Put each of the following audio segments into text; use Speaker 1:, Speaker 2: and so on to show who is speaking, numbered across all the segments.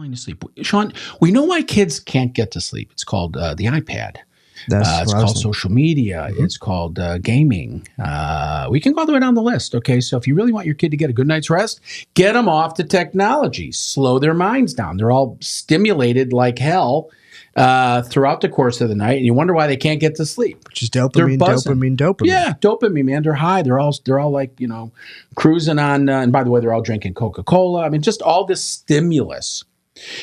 Speaker 1: falling asleep. Sean, we know why kids can't get to sleep. It's called the iPad. It's called social media. Mm-hmm. It's called gaming. We can go all the way down the list. Okay, so if you really want your kid to get a good night's rest, get them off the technology. Slow their minds down. They're all stimulated like hell throughout the course of the night, and you wonder why they can't get to sleep.
Speaker 2: Which is dopamine.
Speaker 1: Yeah, dopamine, man. They're high. They're all like, cruising on. And by the way, they're all drinking Coca-Cola. I mean, just all this stimulus.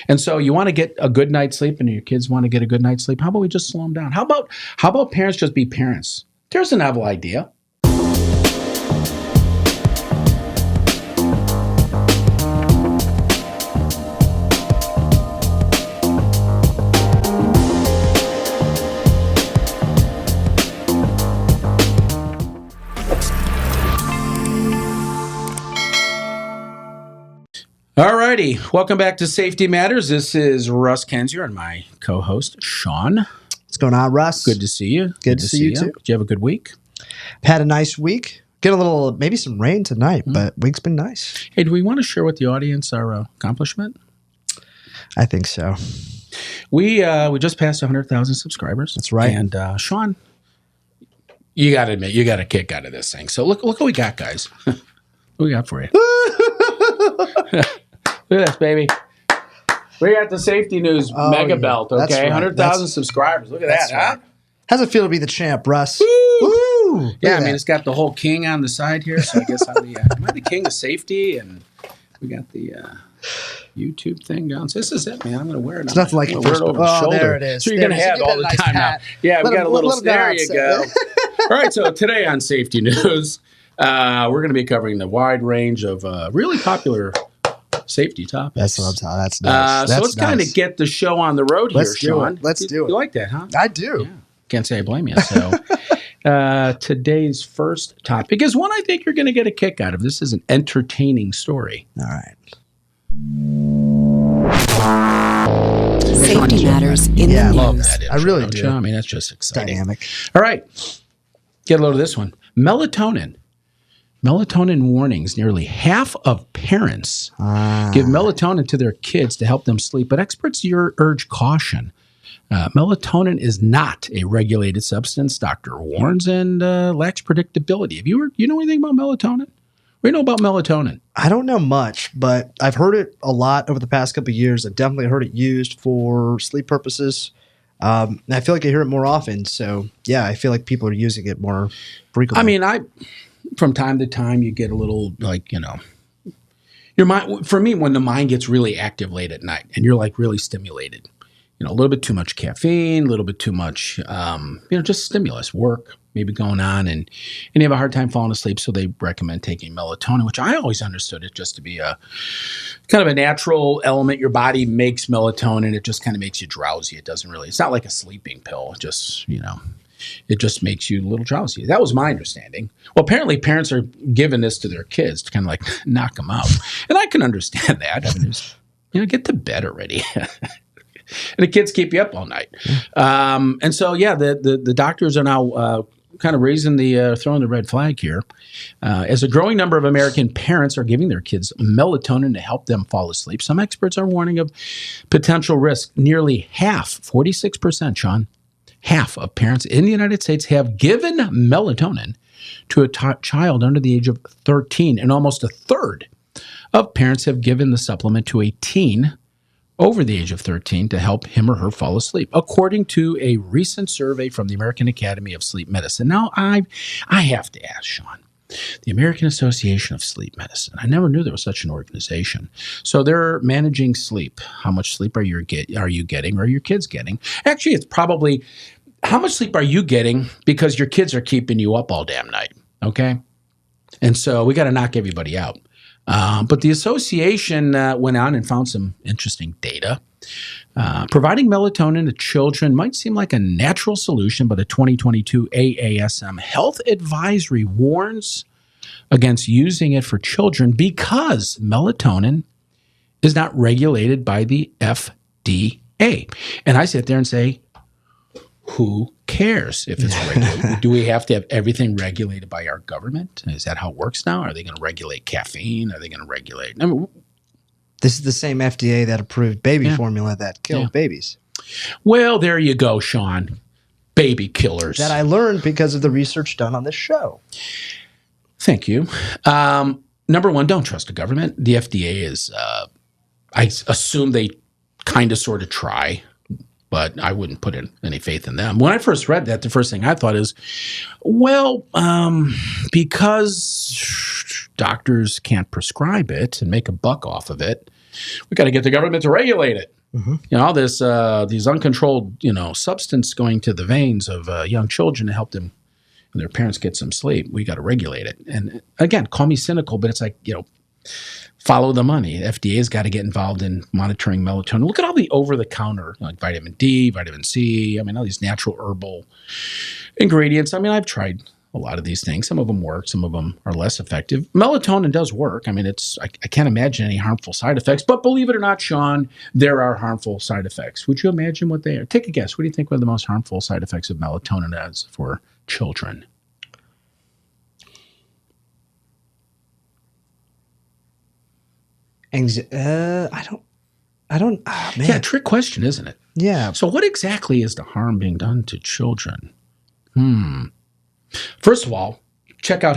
Speaker 1: And so you want to get a good night's sleep, and your kids want to get a good night's sleep. How about we just slow them down? How about parents just be parents? There's a novel idea. All righty. Welcome back to Safety Matters. This is Russ Kendzior and my co-host, Sean.
Speaker 2: What's going on, Russ?
Speaker 1: Good to see you.
Speaker 2: Good to see you too.
Speaker 1: Did you have a good week?
Speaker 2: Had a nice week. Get a little, maybe some rain tonight, but week's been nice.
Speaker 1: Hey, do we want to share with the audience our accomplishment?
Speaker 2: I think so.
Speaker 1: We just passed 100,000 subscribers.
Speaker 2: That's right.
Speaker 1: And Sean, you got to admit, you got a kick out of this thing. So look what we got, guys. What we got for you? Look at this, baby. We got the Safety News mega belt, okay? Right. 100,000 subscribers. Look at that, huh?
Speaker 2: How's it feel to be the champ, Russ?
Speaker 1: Woo! Yeah, I mean, it's got the whole king on the side here, so I guess I'm the king of safety, and we got the YouTube thing going. So this is it, man. I'm going to wear it.
Speaker 2: It's nothing like it
Speaker 1: wear it over the shoulder.
Speaker 2: There it is.
Speaker 1: So you're going to have it all the time now. Yeah, we got a little. There you go. All right, so today on Safety News, we're going to be covering the wide range of really popular safety topics.
Speaker 2: That's what I'm talking. That's nice.
Speaker 1: So let's kind of get the show on the road here, Sean.
Speaker 2: Let's do it.
Speaker 1: You like that, huh?
Speaker 2: I do.
Speaker 1: Yeah. Can't say I blame you. So today's first topic is one I think you're going to get a kick out of. This is an entertaining story.
Speaker 2: All right.
Speaker 3: Safety Matters in the News.
Speaker 1: I love that intro,
Speaker 2: I really do.
Speaker 1: I mean, that's just exciting.
Speaker 2: Dynamic.
Speaker 1: All right. Get a load of this one. Melatonin. Melatonin warnings. Nearly half of parents give melatonin to their kids to help them sleep, but experts urge caution. Melatonin is not a regulated substance, doctor warns, and lacks predictability. You know anything about melatonin? What do you know about melatonin?
Speaker 2: I don't know much, but I've heard it a lot over the past couple of years. I've definitely heard it used for sleep purposes. And I feel like I hear it more often. So, yeah, I feel like people are using it more frequently.
Speaker 1: I mean, from time to time, you get a little, your mind, for me, when the mind gets really active late at night and you're like really stimulated, a little bit too much caffeine, a little bit too much, just stimulus, work maybe going on, and you have a hard time falling asleep. So they recommend taking melatonin, which I always understood it just to be a kind of a natural element. Your body makes melatonin. It just kind of makes you drowsy. It's not like a sleeping pill. It just makes you a little drowsy. That was my understanding. Well, apparently parents are giving this to their kids to kind of like knock them out. And I can understand that. I mean, get to bed already. And the kids keep you up all night. And so, the doctors are now kind of throwing the red flag here. As a growing number of American parents are giving their kids melatonin to help them fall asleep, some experts are warning of potential risk. Nearly half, 46%, Sean, half of parents in the United States have given melatonin to a child under the age of 13, and almost a third of parents have given the supplement to a teen over the age of 13 to help him or her fall asleep, according to a recent survey from the American Academy of Sleep Medicine. Now, I have to ask, Sean, the American Association of Sleep Medicine. I never knew there was such an organization. So they're managing sleep. How much sleep are you getting, or are your kids getting? Actually, it's probably how much sleep are you getting because your kids are keeping you up all damn night, okay? And so we got to knock everybody out. But the association went on and found some interesting data. Providing melatonin to children might seem like a natural solution, but a 2022 AASM health advisory warns against using it for children because melatonin is not regulated by the FDA. And I sit there and say, who cares if it's regulated? Do we have to have everything regulated by our government? Is that how it works now? Are they going to regulate caffeine? Are they going to regulate?
Speaker 2: This is the same FDA that approved baby formula that killed babies.
Speaker 1: Well, there you go, Sean. Baby killers.
Speaker 2: That I learned because of the research done on this show.
Speaker 1: Thank you. Number one, don't trust the government. The FDA is, I assume they kind of sort of try, but I wouldn't put any faith in them. When I first read that, the first thing I thought is, well, because doctors can't prescribe it and make a buck off of it, we got to get the government to regulate it. Mm-hmm. You know, all this these uncontrolled, substance going to the veins of young children to help them and their parents get some sleep. We got to regulate it. And again, call me cynical, but it's like, follow the money. The FDA has got to get involved in monitoring melatonin. Look at all the over-the-counter, like vitamin D, vitamin C. I mean, all these natural herbal ingredients. I mean, I've tried a lot of these things. Some of them work. Some of them are less effective. Melatonin does work. I mean, I can't imagine any harmful side effects. But believe it or not, Sean, there are harmful side effects. Would you imagine what they are? Take a guess. What do you think one of the most harmful side effects of melatonin is for children?
Speaker 2: I don't. Oh, man.
Speaker 1: Yeah, trick question, isn't it?
Speaker 2: Yeah.
Speaker 1: So what exactly is the harm being done to children? First of all, check out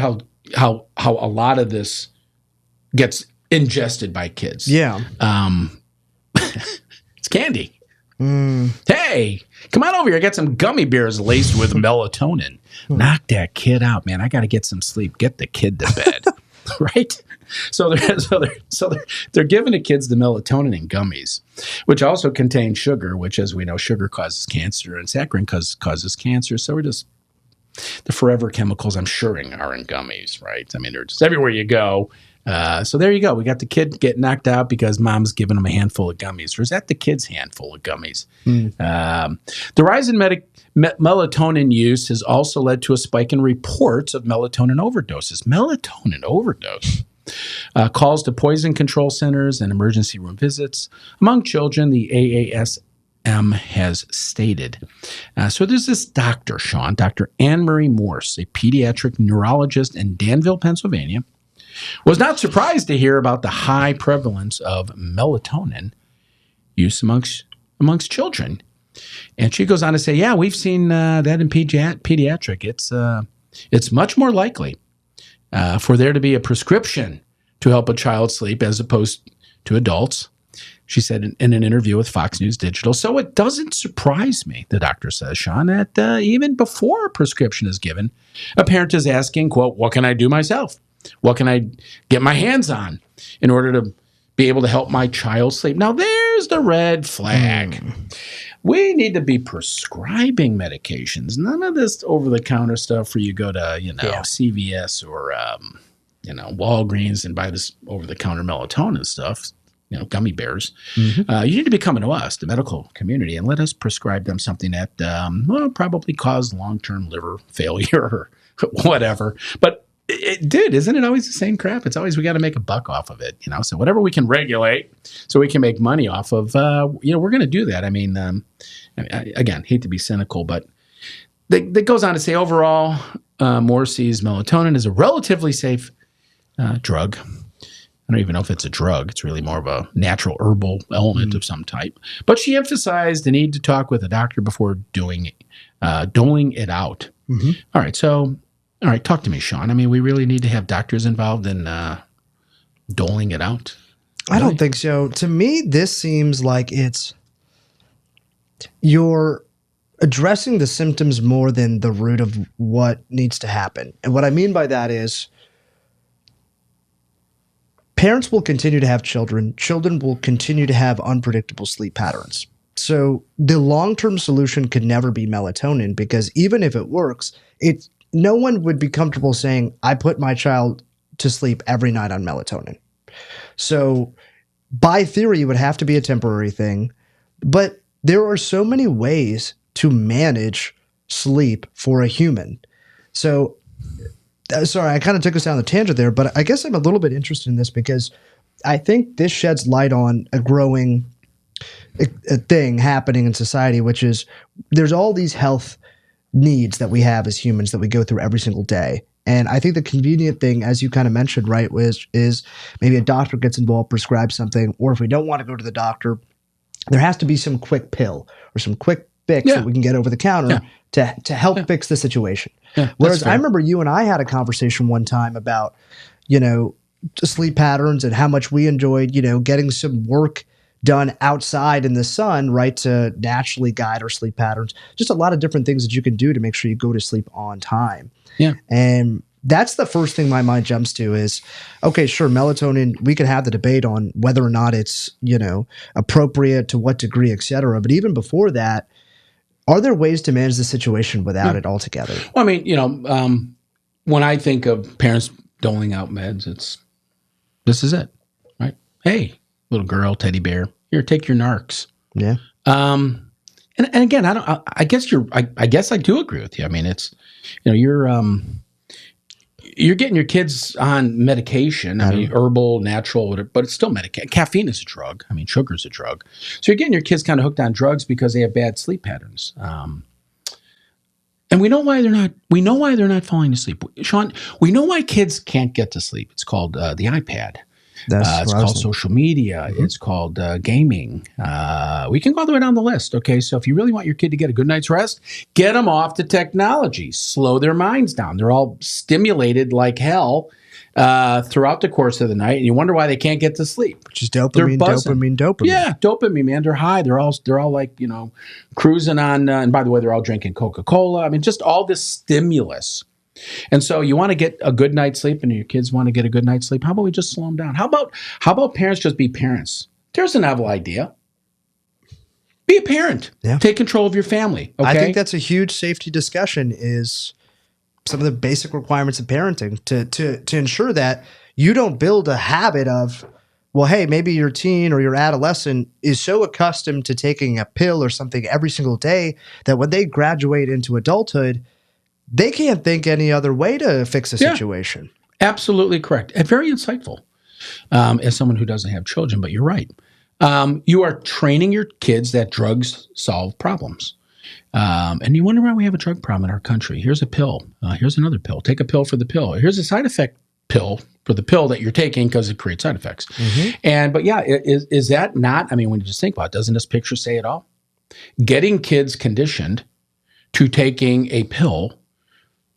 Speaker 1: how a lot of this gets ingested by kids.
Speaker 2: Yeah.
Speaker 1: It's candy. Hey, come on over here. Get some gummy bears laced with melatonin. Knock that kid out, man. I got to get some sleep. Get the kid to bed. Right? So they're giving the kids the melatonin in gummies, which also contain sugar, which, as we know, sugar causes cancer and saccharin causes cancer. So we're just the forever chemicals, I'm sure, are in gummies, right? I mean, they're just everywhere you go. So there you go. We got the kid get knocked out because mom's giving him a handful of gummies. Or is that the kid's handful of gummies? The rise in melatonin use has also led to a spike in reports of melatonin overdoses. Melatonin overdose. Calls to poison control centers and emergency room visits. Among children, the AASM has stated. So there's this doctor, Sean, Dr. Anne-Marie Morse, a pediatric neurologist in Danville, Pennsylvania, was not surprised to hear about the high prevalence of melatonin use amongst children. And she goes on to say, yeah, we've seen that in pediatric. It's much more likely for there to be a prescription to help a child sleep as opposed to adults, she said in an interview with Fox News Digital. So it doesn't surprise me, the doctor says, Sean, that even before a prescription is given, a parent is asking, quote, what can I do myself? What can I get my hands on in order to be able to help my child sleep? Now, there's the red flag. We need to be prescribing medications. None of this over-the-counter stuff where you go to, CVS or, Walgreens and buy this over-the-counter melatonin stuff, gummy bears. You need to be coming to us, the medical community, and let us prescribe them something that will probably cause long-term liver failure or whatever. But isn't it always the same crap? It's always we got to make a buck off of it, So whatever we can regulate, so we can make money off of, we're going to do that. I mean, again, hate to be cynical, but that goes on to say overall, Moore sees melatonin as a relatively safe drug. I don't even know if it's a drug. It's really more of a natural herbal element of some type. But she emphasized the need to talk with a doctor before doling it out. All right, talk to me, Sean. I mean, we really need to have doctors involved in doling it out?
Speaker 2: Really? I don't think so. To me, this seems like you're addressing the symptoms more than the root of what needs to happen. And what I mean by that is parents will continue to have children. Children will continue to have unpredictable sleep patterns. So the long-term solution could never be melatonin, because even if it works, no one would be comfortable saying, I put my child to sleep every night on melatonin. So by theory, it would have to be a temporary thing. But there are so many ways to manage sleep for a human. So, sorry, I kind of took us down the tangent there, but I guess I'm a little bit interested in this because I think this sheds light on a growing thing happening in society, which is there's all these health needs that we have as humans that we go through every single day. And I think the convenient thing, as you kind of mentioned, right, is maybe a doctor gets involved, prescribes something, or if we don't want to go to the doctor, there has to be some quick pill or some quick fix that we can get over the counter to help fix the situation.
Speaker 1: Yeah,
Speaker 2: Whereas I remember you and I had a conversation one time about, sleep patterns and how much we enjoyed, getting some work done outside in the sun, right, to naturally guide our sleep patterns. Just a lot of different things that you can do to make sure you go to sleep on time.
Speaker 1: Yeah.
Speaker 2: And that's the first thing my mind jumps to is, okay, sure, melatonin, we can have the debate on whether or not it's, appropriate, to what degree, et cetera. But even before that, are there ways to manage the situation without it altogether?
Speaker 1: Well, I mean, when I think of parents doling out meds, this is it, right? Hey, little girl, teddy bear, here, take your narcs.
Speaker 2: Yeah.
Speaker 1: And again, I guess I do agree with you. I mean, it's, you're getting your kids on medication. I mean, herbal, natural, whatever, but it's still medication. Caffeine is a drug. I mean, sugar is a drug. So you're getting your kids kind of hooked on drugs because they have bad sleep patterns. And we know why they're not. We know why they're not falling asleep, Sean. We know why kids can't get to sleep. It's called the iPad. It's called social media. Mm-hmm. It's called gaming. We can go all the way down the list. Okay, so if you really want your kid to get a good night's rest, get them off the technology. Slow their minds down. They're all stimulated like hell throughout the course of the night, and you wonder why they can't get to sleep.
Speaker 2: Which is dopamine.
Speaker 1: Yeah, dopamine, man. They're high. They're all like cruising on. And by the way, they're all drinking Coca-Cola. I mean, just all this stimulus. And so you want to get a good night's sleep and your kids want to get a good night's sleep. How about we just slow them down? How about parents just be parents? There's a novel idea. Be a parent. Yeah. Take control of your family. Okay?
Speaker 2: I think that's a huge safety discussion, is some of the basic requirements of parenting to ensure that you don't build a habit of, well, hey, maybe your teen or your adolescent is so accustomed to taking a pill or something every single day that when they graduate into adulthood, they can't think any other way to fix a situation.
Speaker 1: Absolutely correct. And very insightful as someone who doesn't have children, but you're right. You are training your kids that drugs solve problems. And you wonder why we have a drug problem in our country. Here's a pill. Here's another pill. Take a pill for the pill. Here's a side effect pill for the pill that you're taking because it creates side effects. Mm-hmm. But yeah, is that not, I mean, when you just think about it, doesn't this picture say it all? Getting kids conditioned to taking a pill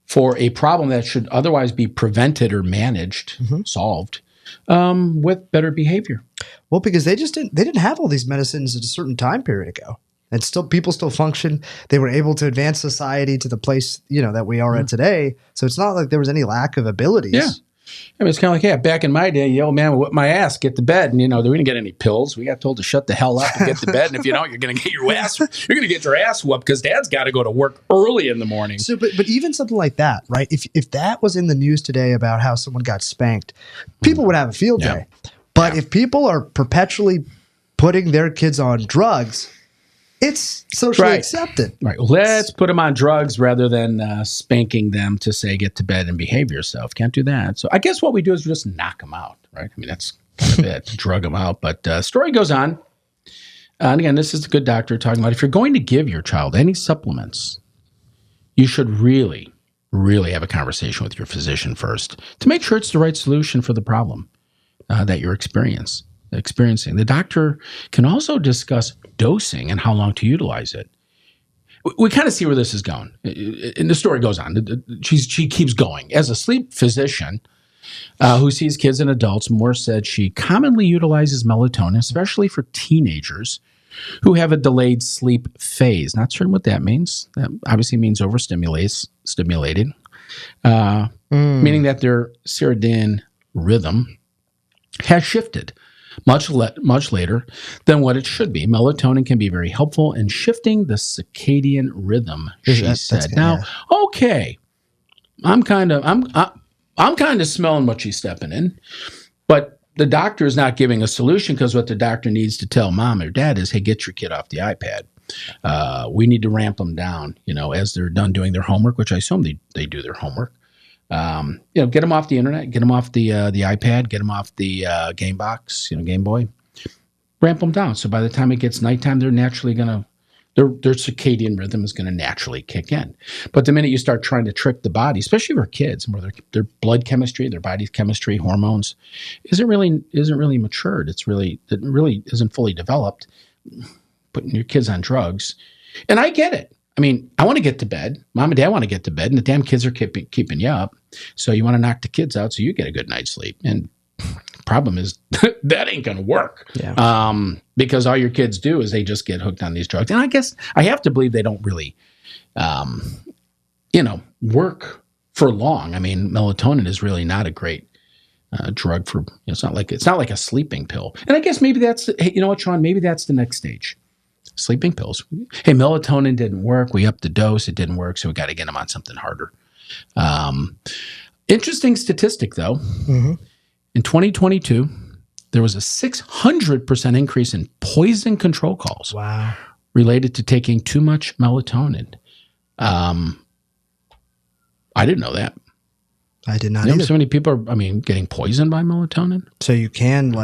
Speaker 1: for a problem that should otherwise be prevented or managed, solved, with better behavior.
Speaker 2: Well, because they didn't have all these medicines at a certain time period ago. And people still function. They were able to advance society to the place, that we are at today. So it's not like there was any lack of abilities.
Speaker 1: Yeah. I mean, it's kind of like, back in my day, the old man would whip my ass, get to bed. And, we didn't get any pills. We got told to shut the hell up and get to bed. And if you don't, you're going to get your ass whooped because dad's got to go to work early in the morning.
Speaker 2: So, but even something like that, right? If that was in the news today about how someone got spanked, people would have a field day. But if people are perpetually putting their kids on drugs, it's socially accepted.
Speaker 1: Right. Let's put them on drugs rather than spanking them to say, get to bed and behave yourself. Can't do that. So I guess what we do is we just knock them out, right? I mean, that's kind of it, drug them out. But story goes on. And again, this is the good doctor talking about if you're going to give your child any supplements, you should really, really have a conversation with your physician first to make sure it's the right solution for the problem that you're experiencing. The doctor can also discuss dosing and how long to utilize it. We kind of see where this is going. And the story goes on. She keeps going. As a sleep physician who sees kids and adults, Moore said she commonly utilizes melatonin, especially for teenagers who have a delayed sleep phase. Not certain what that means. That obviously means overstimulated, meaning that their circadian rhythm has shifted much later than what it should be. Melatonin can be very helpful in shifting the circadian rhythm, she said. Now, okay, I'm kind of smelling what she's stepping in, but the doctor is not giving a solution because what the doctor needs to tell mom or dad is, hey, get your kid off the iPad. We need to ramp them down, as they're done doing their homework, which I assume they do their homework. Get them off the internet, get them off the iPad, get them off the game box, Game Boy. Ramp them down. So by the time it gets nighttime, they're their circadian rhythm is going to naturally kick in. But the minute you start trying to trick the body, especially for kids, where their blood chemistry, their body's chemistry, hormones, isn't really matured. It really isn't fully developed. Putting your kids on drugs, and I get it. I mean, I want to get to bed. Mom and Dad want to get to bed, and the damn kids are keeping you up. So you want to knock the kids out so you get a good night's sleep. And problem is that ain't going to work.
Speaker 2: Yeah.
Speaker 1: Because all your kids do is they just get hooked on these drugs. And I guess I have to believe they don't really, work for long. I mean, melatonin is really not a great drug for, it's not like a sleeping pill. And I guess maybe hey, you know what, Sean, maybe that's the next stage. Sleeping pills. Hey, melatonin didn't work. We upped the dose. It didn't work. So we got to get them on something harder. Interesting statistic though. Mm-hmm. In 2022, there was a 600% increase in poison control calls.
Speaker 2: Wow.
Speaker 1: Related to taking too much melatonin. I didn't know that.
Speaker 2: I did not either.
Speaker 1: So many people are, getting poisoned by melatonin.
Speaker 2: So you can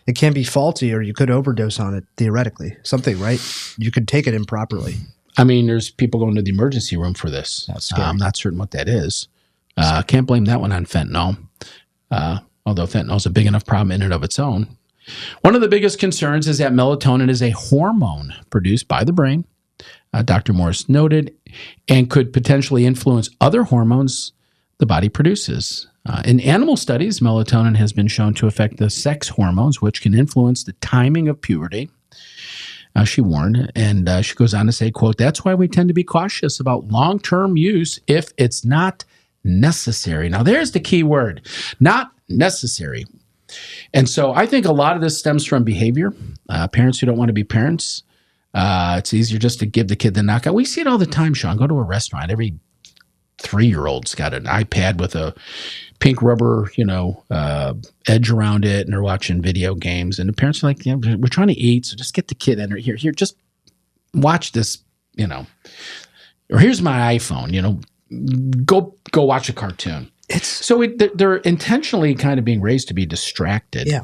Speaker 2: it can be faulty, or you could overdose on it theoretically. Something, right? You could take it improperly.
Speaker 1: There's people going to the emergency room for this.
Speaker 2: That's scary.
Speaker 1: I'm not certain what that is. Can't blame that one on fentanyl. Although fentanyl is a big enough problem in and of its own. One of the biggest concerns is that melatonin is a hormone produced by the brain, Dr. Morris noted, and could potentially influence other hormones the body produces. In animal studies, melatonin has been shown to affect the sex hormones, which can influence the timing of puberty. She warned, and she goes on to say, quote, "That's why we tend to be cautious about long-term use if it's not necessary." Now, there's the key word, not necessary. And so I think a lot of this stems from behavior. Parents who don't want to be parents. It's easier just to give the kid the knockout. We see it all the time, Sean. Go to a restaurant. Every 3-year-old's got an iPad with a pink rubber, edge around it, and they're watching video games. And the parents are like, we're trying to eat, so just get the kid in here. Just watch this, or here's my iPhone, go watch a cartoon. They're intentionally kind of being raised to be distracted.
Speaker 2: Yeah.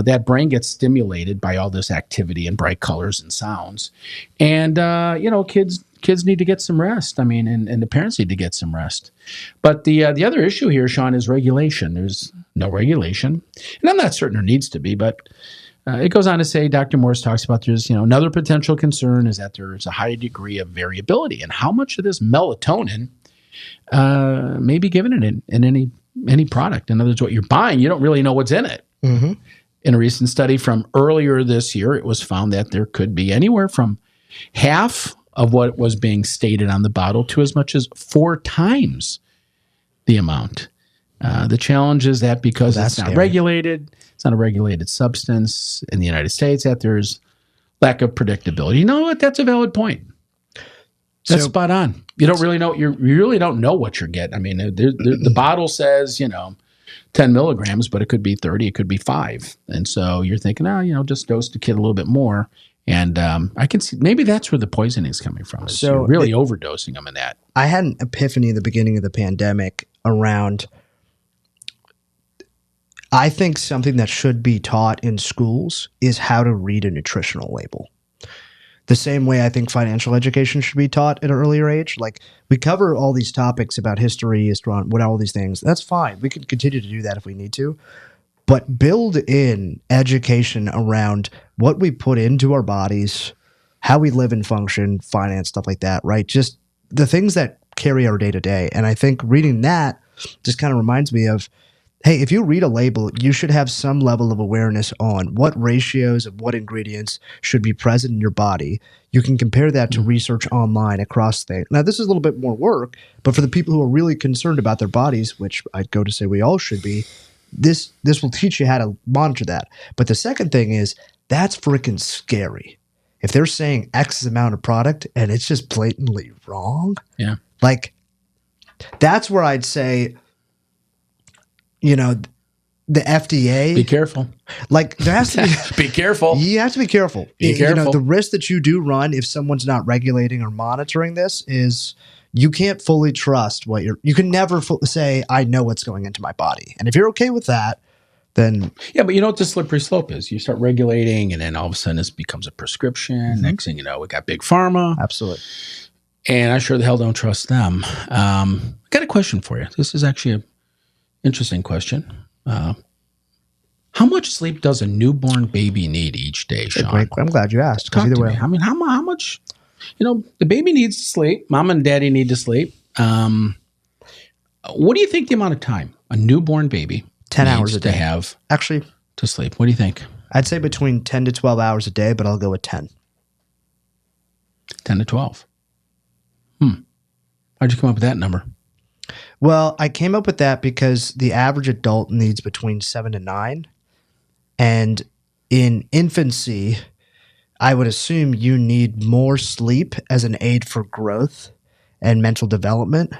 Speaker 1: That brain gets stimulated by all this activity and bright colors and sounds. And, kids need to get some rest. And the parents need to get some rest. But the other issue here, Sean, is regulation. There's no regulation. And I'm not certain there needs to be, but it goes on to say, Dr. Morris talks about there's, another potential concern is that there's a high degree of variability in how much of this melatonin may be given in any product. In other words, what you're buying, you don't really know what's in it. Mm-hmm. In a recent study from earlier this year, it was found that there could be anywhere from half of what was being stated on the bottle to as much as 4 times the amount. The challenge is that because it's not regulated, it's not a regulated substance in the United States, that there's lack of predictability. You know what? That's a valid point. That's spot on. You don't really know. You really don't know what you're getting. The bottle says 10 milligrams, but it could be 30, it could be 5, and so you're thinking, just dose the kid a little bit more. And I can see maybe that's where the poisoning is coming from. So you're really overdosing them in that. I
Speaker 2: had an epiphany at the beginning of the pandemic around. I think something that should be taught in schools is how to read a nutritional label. The same way I think financial education should be taught at an earlier age. Like, we cover all these topics about history, what all these things. That's fine. We can continue to do that if we need to. But build in education around what we put into our bodies, how we live and function, finance, stuff like that, right? Just the things that carry our day to day. And I think reading that just kind of reminds me of, hey, if you read a label, you should have some level of awareness on what ratios of what ingredients should be present in your body. You can compare that to research online across things. Now, this is a little bit more work, but for the people who are really concerned about their bodies, which I'd go to say we all should be, this will teach you how to monitor that. But the second thing is, that's freaking scary. If they're saying X amount of product and it's just blatantly wrong, that's where I'd say, the FDA.
Speaker 1: Be careful.
Speaker 2: There has to be.
Speaker 1: Be careful.
Speaker 2: You have to be careful.
Speaker 1: Be careful.
Speaker 2: The risk that you do run if someone's not regulating or monitoring this is you can't fully trust you can never say, I know what's going into my body. And if you're okay with that, then
Speaker 1: Yeah, but you know what the slippery slope is? You start regulating, and then all of a sudden this becomes a prescription. Next thing you know, we got big pharma.
Speaker 2: absolutely.
Speaker 1: And I sure the hell don't trust them. I got a question for you. This is actually an interesting question. How much sleep does a newborn baby need each day, Sean?
Speaker 2: Great. I'm glad you asked.
Speaker 1: Talk
Speaker 2: Because either
Speaker 1: to
Speaker 2: way,
Speaker 1: me. I mean, how much? You know, the baby needs to sleep. Mom and daddy need to sleep. What do you think the amount of time a newborn baby
Speaker 2: 10
Speaker 1: needs
Speaker 2: hours a
Speaker 1: to
Speaker 2: day.
Speaker 1: have
Speaker 2: Actually,
Speaker 1: to sleep? What do you think?
Speaker 2: I'd say between 10 to 12 hours a day, but I'll go with 10.
Speaker 1: 10 to 12. How'd you come up with that number?
Speaker 2: Well, I came up with that because the average adult needs between 7 to 9. And in infancy, I would assume you need more sleep as an aid for growth and mental development,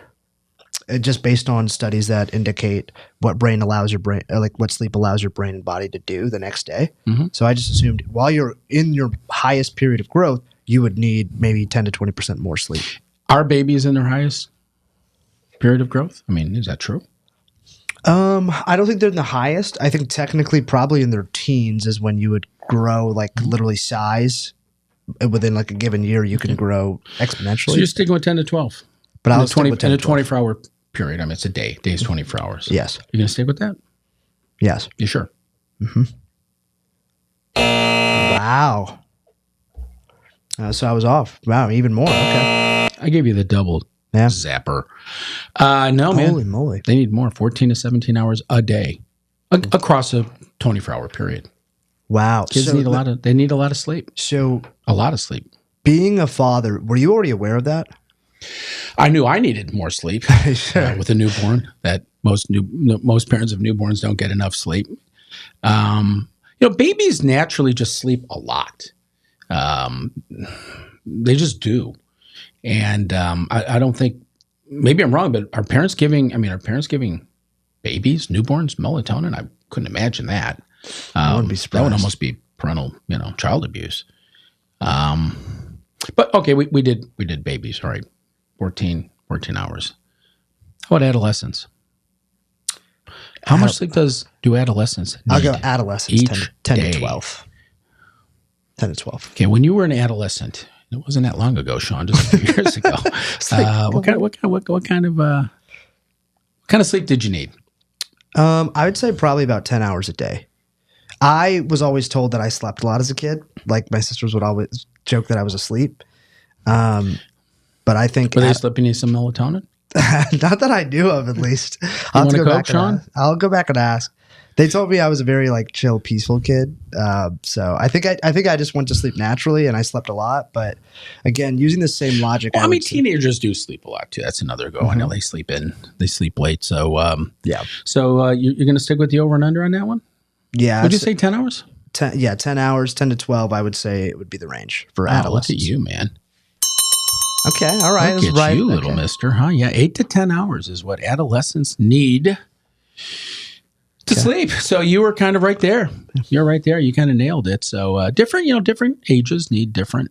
Speaker 2: just based on studies that indicate what brain allows your brain, or like what sleep allows your brain and body to do the next day. So I just assumed while you're in your highest period of growth, you would need maybe 10 to 20% more sleep.
Speaker 1: Are babies in their highest period of growth? I mean, is that true?
Speaker 2: I don't think they're in the highest. I think technically probably in their teens is when you would grow like literally size. Within like a given year, you can grow exponentially.
Speaker 1: So you're sticking with 10 to 12.
Speaker 2: But
Speaker 1: in
Speaker 2: I'll
Speaker 1: a
Speaker 2: stick with 10
Speaker 1: in
Speaker 2: to
Speaker 1: a
Speaker 2: 12.
Speaker 1: 24-hour period. I mean, it's a day. Day's 24 hours.
Speaker 2: Yes.
Speaker 1: You're going to stick with that?
Speaker 2: Yes.
Speaker 1: You sure?
Speaker 2: Wow. So I was off. Wow, even more. Okay.
Speaker 1: I gave you the double
Speaker 2: Yeah.
Speaker 1: zapper. No, man.
Speaker 2: Holy moly.
Speaker 1: They need more, 14 to 17 hours a day across a 24-hour period.
Speaker 2: Wow.
Speaker 1: Kids need they need a lot of sleep.
Speaker 2: So
Speaker 1: A lot of sleep.
Speaker 2: being a father, were you already aware of that?
Speaker 1: I knew I needed more sleep with a newborn. That most parents of newborns don't get enough sleep. Babies naturally just sleep a lot. They just do, and I don't think. Maybe I'm wrong, but are parents giving babies, newborns, melatonin? I couldn't imagine that.
Speaker 2: I wouldn't be
Speaker 1: That
Speaker 2: surprised.
Speaker 1: would almost be parental, child abuse. But okay, we did babies, all right. 14 hours. How about adolescents? How much sleep do adolescents need?
Speaker 2: I'll go adolescents,
Speaker 1: each
Speaker 2: 10
Speaker 1: day?
Speaker 2: to 12. 10 to 12.
Speaker 1: Okay, when you were an adolescent, it wasn't that long ago, Sean, just a few years ago. What kind of sleep did you need?
Speaker 2: I would say probably about 10 hours a day. I was always told that I slept a lot as a kid. Like my sisters would always joke that I was asleep. But I think
Speaker 1: Were they slipping you some melatonin?
Speaker 2: not that I knew of, at least. I'll
Speaker 1: want
Speaker 2: have
Speaker 1: a
Speaker 2: to go
Speaker 1: Coke,
Speaker 2: back and
Speaker 1: Sean?
Speaker 2: ask. I'll go back and ask. They told me I was a very like chill, peaceful kid. So I think I just went to sleep naturally, and I slept a lot. But again, using the same logic,
Speaker 1: Well,
Speaker 2: I
Speaker 1: I mean,
Speaker 2: would say-
Speaker 1: teenagers do sleep a lot too. That's another go. I know they sleep late. So
Speaker 2: yeah,
Speaker 1: So you're going to stick with the over and under on that one?
Speaker 2: yeah.
Speaker 1: Would you say 10 hours?
Speaker 2: 10 hours, 10 to 12? I would say it would be the range for
Speaker 1: Oh, look
Speaker 2: adolescents.
Speaker 1: at you, man.
Speaker 2: Okay, all right.
Speaker 1: Look
Speaker 2: That's
Speaker 1: at
Speaker 2: right.
Speaker 1: you, little
Speaker 2: Okay.
Speaker 1: mister, huh? Yeah, 8 to 10 hours is what adolescents need to sleep. So you were kind of right there. You're right there. You kind of nailed it. So different ages need different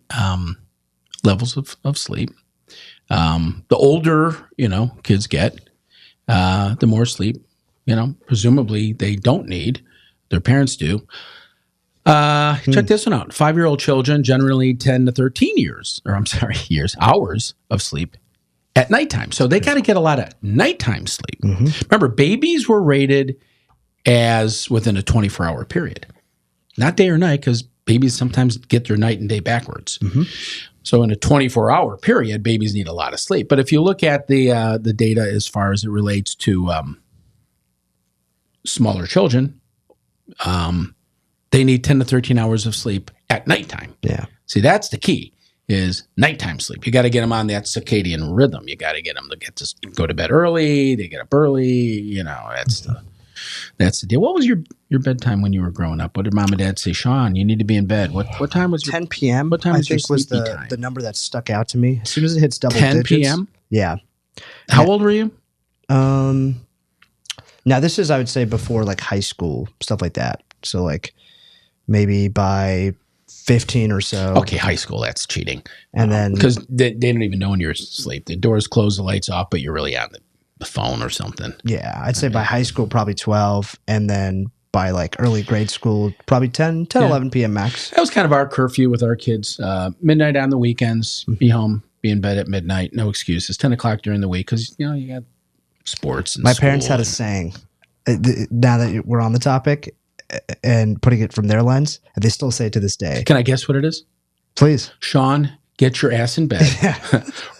Speaker 1: levels of sleep. The older, kids get, the more sleep, presumably they don't need. Their parents do. Check this one out. 5-year-old children generally 10 to 13 hours of sleep at nighttime. So they got to get a lot of nighttime sleep. Remember, babies were rated as within a 24-hour period, not day or night, because babies sometimes get their night and day backwards. So in a 24-hour period, babies need a lot of sleep. But if you look at the data as far as it relates to smaller children, they need 10 to 13 hours of sleep at nighttime.
Speaker 2: Yeah.
Speaker 1: See, that's the key, is nighttime sleep. You got to get them on that circadian rhythm. You got to get them to go to bed early. They get up early. That's the deal. What was your bedtime when you were growing up? What did mom and dad say? Sean, you need to be in bed. What time was your
Speaker 2: 10 p.m.
Speaker 1: What time
Speaker 2: I
Speaker 1: was your
Speaker 2: think was
Speaker 1: sleepy
Speaker 2: the
Speaker 1: time?
Speaker 2: the number that stuck out to me. As soon as it hits double
Speaker 1: 10
Speaker 2: digits.
Speaker 1: p.m.?
Speaker 2: Yeah.
Speaker 1: How old were you?
Speaker 2: Now this is, I would say, before like high school, stuff like that. So like maybe by 15 or so.
Speaker 1: Okay, high school, that's cheating.
Speaker 2: And then
Speaker 1: Because they don't even know when you're asleep. The doors close, the lights off, but you're really on the phone or something.
Speaker 2: yeah, I'd say by high school probably 12, and then by like early grade school, probably 10 11 p.m. max.
Speaker 1: That was kind of our curfew with our kids. Midnight on the weekends, be home, be in bed at midnight. No excuses. 10 o'clock during the week because, you got sports and
Speaker 2: My parents had a saying, now that we're on the topic and putting it from their lens, and they still say it to this day.
Speaker 1: Can I guess what it is?
Speaker 2: Please.
Speaker 1: Sean, get your ass in bed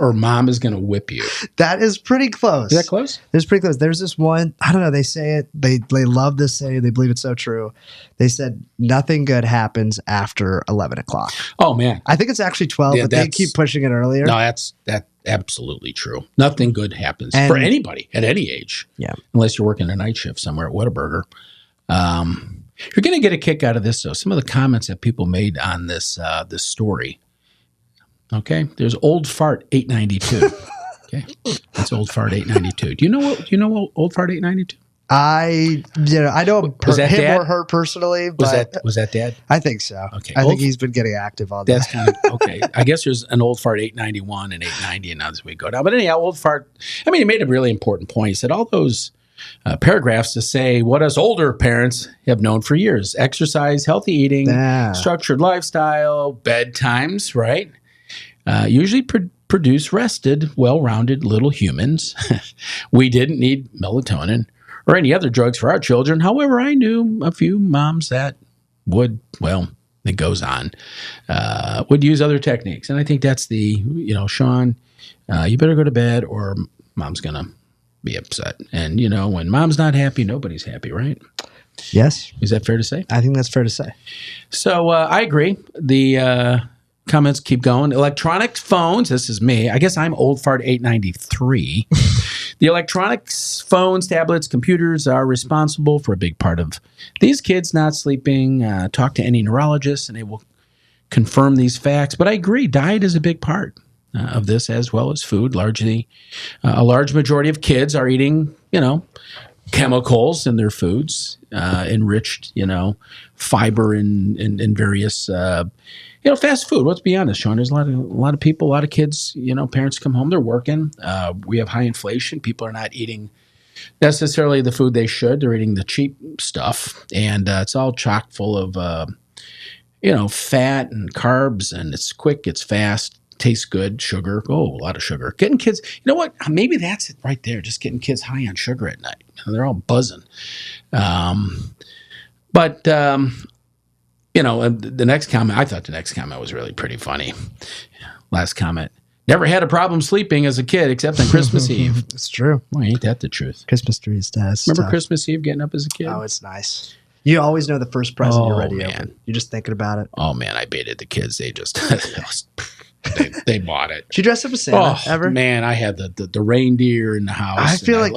Speaker 1: or mom is going to whip you.
Speaker 2: That is pretty close.
Speaker 1: Is that close?
Speaker 2: It's pretty close. There's this one, I don't know, they say it, they love this saying, they believe it's so true. They said, nothing good happens after 11 o'clock.
Speaker 1: Oh, man.
Speaker 2: I think it's actually 12, but they keep pushing it earlier.
Speaker 1: No, that's absolutely true. Nothing good happens for anybody at any age.
Speaker 2: Yeah.
Speaker 1: Unless you're working a night shift somewhere at Whataburger. You're going to get a kick out of this, though. Some of the comments that people made on this story. Okay, there's Old Fart 892. Okay, that's Old Fart 892. Do you know what Old Fart 892?
Speaker 2: I know him or her personally, but
Speaker 1: was that Dad?
Speaker 2: I think so.
Speaker 1: Okay,
Speaker 2: I think he's been getting active on that.
Speaker 1: That's kind of okay. I guess there's an Old Fart 891 and 890, and now as we go down. But anyhow, Old Fart. I mean, he made a really important point. He said all those paragraphs to say what us older parents have known for years: exercise, healthy eating, structured lifestyle, bedtimes, right? Usually produce rested, well-rounded little humans. We didn't need melatonin or any other drugs for our children. However, I knew a few moms that would, well, it goes on, would use other techniques. And I think that's Sean, you better go to bed or mom's going to be upset. And, when mom's not happy, nobody's happy, right?
Speaker 2: Yes.
Speaker 1: Is that fair to say?
Speaker 2: I think that's fair to say.
Speaker 1: So I agree. The comments keep going. Electronic phones. This is me. I guess I'm Old Fart 893. The electronics, phones, tablets, computers are responsible for a big part of these kids not sleeping. Talk to any neurologist and they will confirm these facts. But I agree. Diet is a big part of this as well as food. Largely, a large majority of kids are eating, chemicals in their foods, enriched, fiber in various, fast food. Let's be honest, Sean. There's a lot of people, a lot of kids. Parents come home, they're working. We have high inflation. People are not eating necessarily the food they should. They're eating the cheap stuff, and it's all chock full of, fat and carbs, and it's quick, it's fast, tastes good, sugar. Oh, a lot of sugar. Getting kids. You know what? Maybe that's it right there. Just getting kids high on sugar at night. They're all buzzing. The next comment, I thought the next comment was really pretty funny. Last comment. Never had a problem sleeping as a kid except on Christmas Eve.
Speaker 2: It's true.
Speaker 1: Boy, ain't that the truth?
Speaker 2: Christmas tree is tough.
Speaker 1: Remember Christmas Eve getting up as a kid?
Speaker 2: Oh, it's nice. You always know the first present you're ready to open. You're just thinking about it.
Speaker 1: Oh, man, I baited the kids. They just, they bought it.
Speaker 2: Did you dress up as Santa ever?
Speaker 1: Man, I had the reindeer in the house.
Speaker 2: I feel like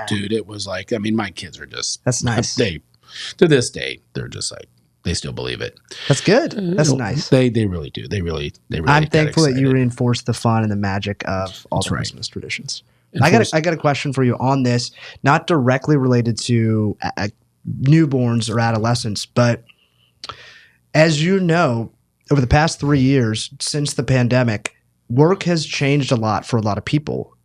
Speaker 1: dude, it was like, my kids are just.
Speaker 2: That's nice.
Speaker 1: To this day, they're just like, they still believe it.
Speaker 2: That's good. That's nice.
Speaker 1: They really do. They really.
Speaker 2: I'm thankful that you reinforced the fun and the magic of all the Christmas traditions. I got a question for you on this, not directly related to newborns or adolescents, but as you know, over the past 3 years since the pandemic, work has changed a lot for a lot of people,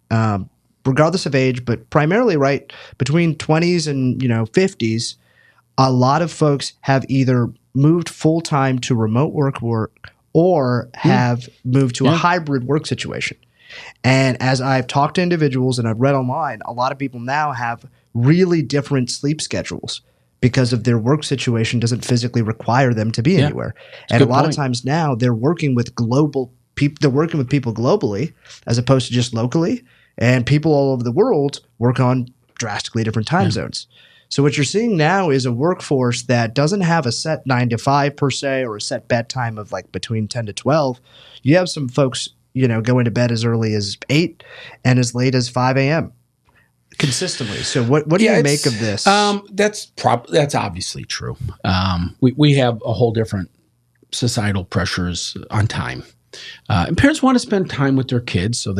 Speaker 2: regardless of age, but primarily right between 20s and 50s. A lot of folks have either moved full-time to remote work or have moved to a hybrid work situation. And as I've talked to individuals and I've read online, a lot of people now have really different sleep schedules because of their work situation doesn't physically require them to be anywhere. And a lot of times now they're working with global people. They're working with people globally as opposed to just locally. And people all over the world work on drastically different time zones. So what you're seeing now is a workforce that doesn't have a set 9 to 5 per se or a set bedtime of like between 10 to 12. You have some folks, going to bed as early as 8 and as late as 5 a.m. consistently. So what do you make of this?
Speaker 1: That's obviously true. We have a whole different societal pressures on time. And parents want to spend time with their kids, so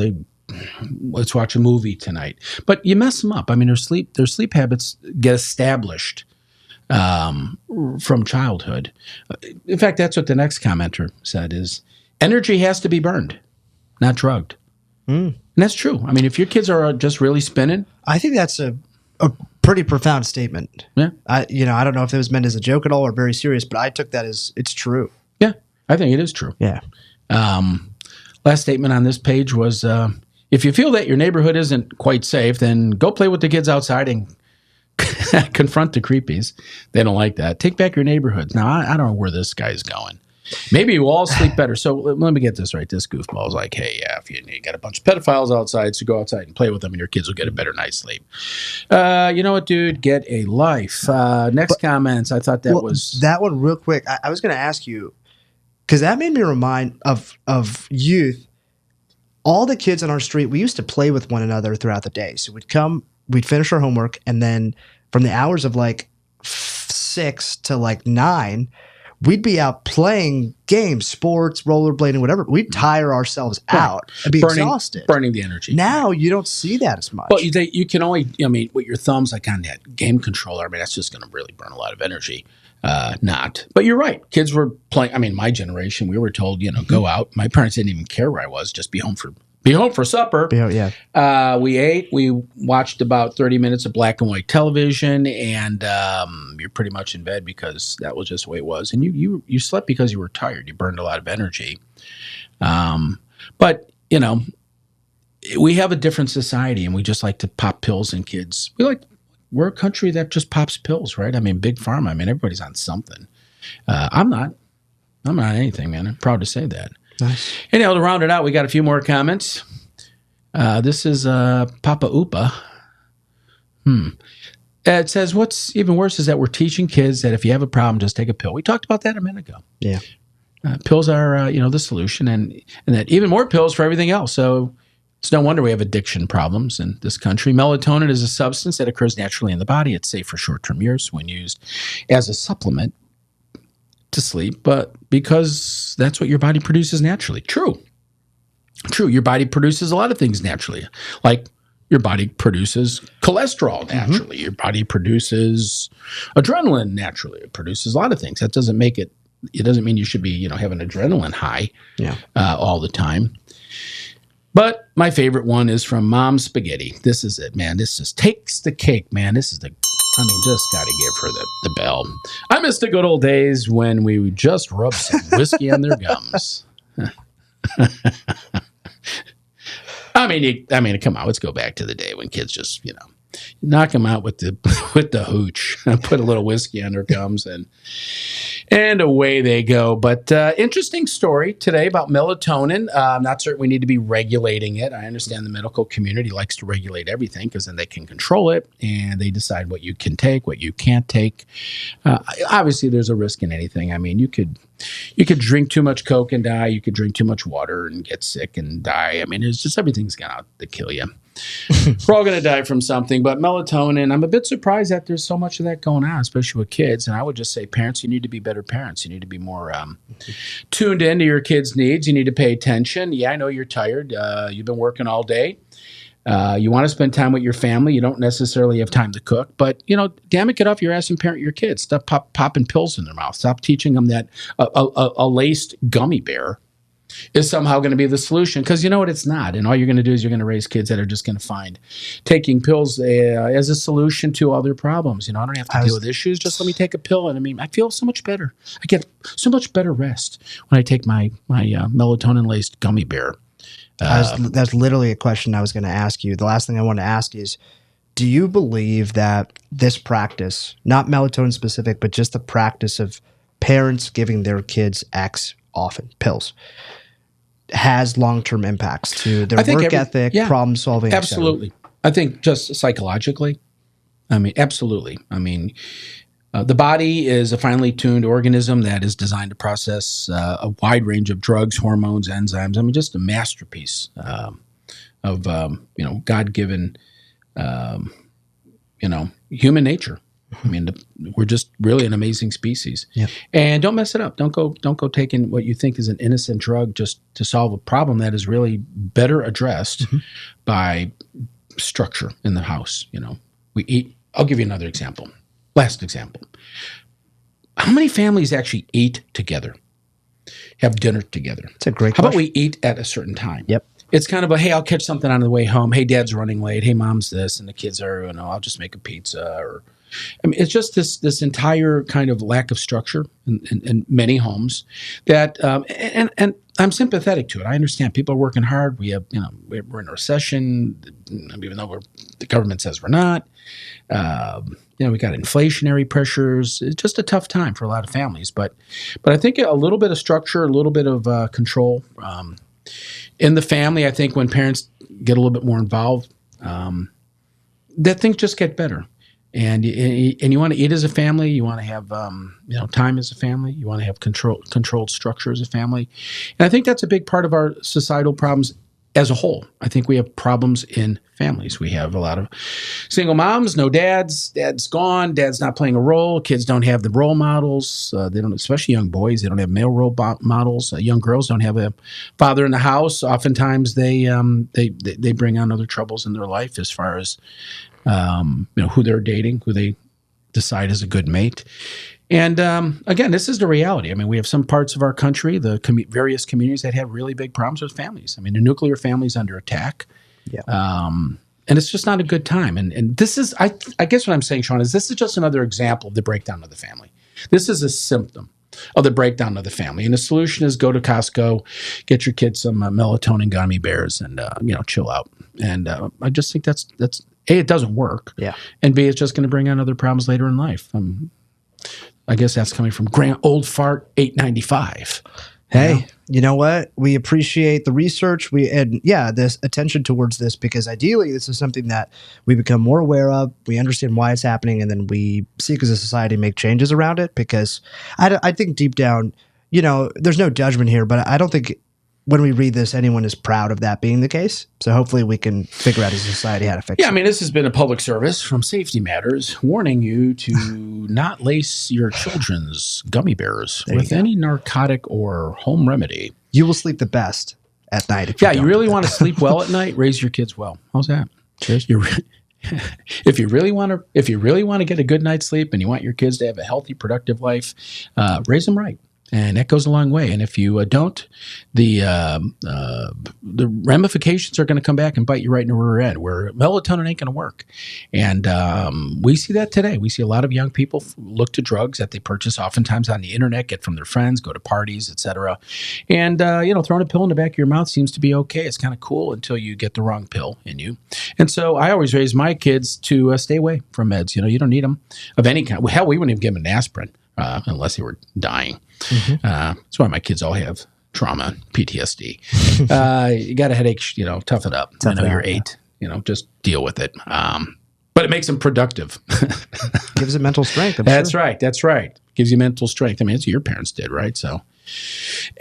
Speaker 1: let's watch a movie tonight. But you mess them up. Their sleep habits get established from childhood. In fact, that's what the next commenter said is energy has to be burned, not drugged. And that's true. If your kids are just really spinning.
Speaker 2: I think that's a pretty profound statement.
Speaker 1: Yeah.
Speaker 2: I don't know if it was meant as a joke at all or very serious, but I took that as it's true.
Speaker 1: Yeah, I think it is true.
Speaker 2: Yeah.
Speaker 1: Last statement on this page was, if you feel that your neighborhood isn't quite safe, then go play with the kids outside and confront the creepies. They don't like that. Take back your neighborhoods. Now, I don't know where this guy's going. Maybe we'll all sleep better. So let me get this right. This goofball is like, hey, yeah, if you got a bunch of pedophiles outside, so go outside and play with them and your kids will get a better night's sleep. You know what, dude? Get a life. Comments. I thought that was...
Speaker 2: That one real quick. I was going to ask you, because that made me remind of youth. All the kids on our street, we used to play with one another throughout the day. So we'd finish our homework, and then from the hours of like 6 to like 9... we'd be out playing games, sports, rollerblading, whatever. We'd tire ourselves out and be exhausted.
Speaker 1: Burning the energy.
Speaker 2: Now you don't see that as much.
Speaker 1: Well, you can only, with your thumbs like on that game controller, that's just going to really burn a lot of energy. But you're right. Kids were playing. My generation, we were told, go out. My parents didn't even care where I was. Just be home for supper.
Speaker 2: Yeah.
Speaker 1: We ate. We watched about 30 minutes of black and white television, and you're pretty much in bed because that was just the way it was. And you slept because you were tired. You burned a lot of energy. But we have a different society, and we just like to pop pills in kids. We're a country that just pops pills, right? Big pharma. Everybody's on something. I'm not on anything, man. I'm proud to say that.
Speaker 2: Nice.
Speaker 1: Anyhow, to round it out, we got a few more comments. This is Papa Upa. It says, what's even worse is that we're teaching kids that if you have a problem, just take a pill. We talked about that a minute ago.
Speaker 2: Yeah.
Speaker 1: Pills are, the solution, and that even more pills for everything else. So it's no wonder we have addiction problems in this country. Melatonin is a substance that occurs naturally in the body. It's safe for short-term use when used as a supplement to sleep, but because that's what your body produces naturally. True. Your body produces a lot of things naturally. Like your body produces cholesterol naturally. Your body produces adrenaline naturally. It produces a lot of things. That doesn't make it doesn't mean you should be, have an adrenaline high all the time. But my favorite one is from Mom Spaghetti. This is it, man. This just takes the cake, man. This is just got to give her the bell. I miss the good old days when we would just rub some whiskey on their gums. Come on, let's go back to the day when kids just, knock them out with the hooch and put a little whiskey on their gums and away they go. But interesting story today about melatonin. I'm not certain we need to be regulating it. I understand the medical community likes to regulate everything because then they can control it and they decide what you can take, what you can't take. Obviously, there's a risk in anything. You could drink too much Coke and die. You could drink too much water and get sick and die. It's just everything's going to kill you. We're all going to die from something, but melatonin, I'm a bit surprised that there's so much of that going on, especially with kids. And I would just say, parents, you need to be better parents. You need to be more tuned into your kids' needs. You need to pay attention. Yeah, I know you're tired. You've been working all day. You want to spend time with your family. You don't necessarily have time to cook, but damn it, get off your ass and parent your kids. Stop popping pills in their mouth. Stop teaching them that a laced gummy bear is somehow going to be the solution, because you know what, it's not. And all you're going to do is you're going to raise kids that are just going to find taking pills as a solution to all their problems. I don't have to deal with issues. Just let me take a pill, and I feel so much better. I get so much better rest when I take my melatonin laced gummy bear.
Speaker 2: That's literally a question I was going to ask you. The last thing I want to ask is, do you believe that this practice, not melatonin specific, but just the practice of parents giving their kids often pills, has long-term impacts to their work ethic, problem solving?
Speaker 1: Absolutely. I think just psychologically. Absolutely. The body is a finely tuned organism that is designed to process a wide range of drugs, hormones, enzymes. Just a masterpiece of God-given, human nature. We're just really an amazing species. Yeah. And don't mess it up. Don't go taking what you think is an innocent drug just to solve a problem that is really better addressed by structure in the house. We eat. I'll give you another example. Last example. How many families actually eat together? Have dinner together?
Speaker 2: That's a great
Speaker 1: question. How
Speaker 2: about
Speaker 1: we eat at a certain time?
Speaker 2: Yep.
Speaker 1: it's kind of a, hey, I'll catch something on the way home. Hey, dad's running late. Hey, mom's this. And the kids are, I'll just make a pizza. Or, I mean, it's just this entire kind of lack of structure in many homes that, and I'm sympathetic to it. I understand people are working hard. We have, we're in a recession, even though the government says we're not. We got inflationary pressures. It's just a tough time for a lot of families. But I think a little bit of structure, a little bit of control in the family. I think when parents get a little bit more involved, that things just get better. And you want to eat as a family. You want to have time as a family. You want to have controlled structure as a family. And I think that's a big part of our societal problems as a whole. I think we have problems in families. We have a lot of single moms, no dads. Dad's gone. Dad's not playing a role. Kids don't have the role models. They don't, especially young boys. They don't have male role models. Young girls don't have a father in the house. Oftentimes, they bring on other troubles in their life as far as who they're dating, who they decide is a good mate. And again, this is the reality. I mean, we have some parts of our country, the various communities that have really big problems with families. I mean, the nuclear family is under attack. Yeah. And it's just not a good time. And this is, I guess what I'm saying, Sean, is this is just another example of the breakdown of the family. This is a symptom of the breakdown of the family. And the solution is go to Costco, get your kids some melatonin gummy bears and, chill out. And I just think that's A, it doesn't work. Yeah. And B, it's just going to bring on other problems later in life. I guess that's coming from Old Fart 895.
Speaker 2: Hey, you know what? We appreciate the research. This attention towards this, because ideally this is something that we become more aware of. We understand why it's happening, and then we seek as a society to make changes around it. Because I think deep down, there's no judgment here, but I don't think when we read this, anyone is proud of that being the case. So hopefully we can figure out as a society how to fix it.
Speaker 1: Yeah, I mean, this has been a public service from Safety Matters warning you to not lace your children's gummy bears with any narcotic or home remedy.
Speaker 2: You will sleep the best at night. If
Speaker 1: you really want to sleep well at night, raise your kids well. How's that? Cheers. If you really want to get a good night's sleep and you want your kids to have a healthy, productive life, raise them right. And that goes a long way. And if you don't, the ramifications are going to come back and bite you right in the rear end, where melatonin ain't going to work. And we see that today. We see a lot of young people look to drugs that they purchase oftentimes on the internet, get from their friends, go to parties, etc. And throwing a pill in the back of your mouth seems to be okay. It's kind of cool until you get the wrong pill in you. And so I always raise my kids to stay away from meds. You don't need them of any kind. Well, hell, we wouldn't even give them an aspirin unless they were dying. Mm-hmm. That's why my kids all have trauma, PTSD. You got a headache, tough it up. I know you're 8, just deal with it. But it makes them productive.
Speaker 2: Gives them mental strength.
Speaker 1: That's right. Gives you mental strength. I mean, it's what your parents did, right? So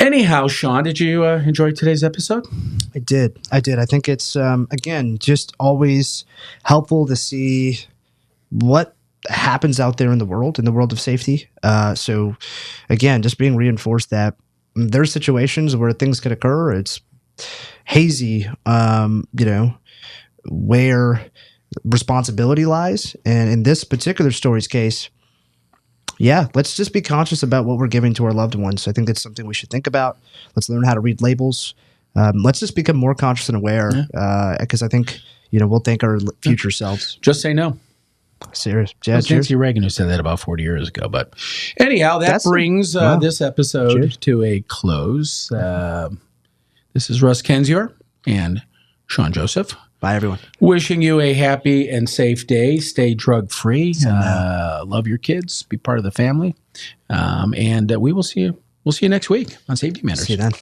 Speaker 1: anyhow, Sean, did you enjoy today's episode?
Speaker 2: I did. I think it's, again, just always helpful to see what happens out there in the world of safety. So again, just being reinforced that there's situations where things could occur. It's hazy, where responsibility lies. And in this particular story's case, let's just be conscious about what we're giving to our loved ones. I think that's something we should think about. Let's learn how to read labels. Let's just become more conscious and aware, because I think, we'll thank our future selves.
Speaker 1: Just say no.
Speaker 2: Serious.
Speaker 1: Yeah, Nancy Reagan who said that about 40 years ago. But anyhow, that brings this episode to a close. This is Russ Kendzior and Sean Joseph.
Speaker 2: Bye, everyone. Wishing
Speaker 1: you a happy and safe day. Stay drug-free. Love your kids. Be part of the family. And we will see you. We'll see you next week on Safety Matters.
Speaker 2: See you then.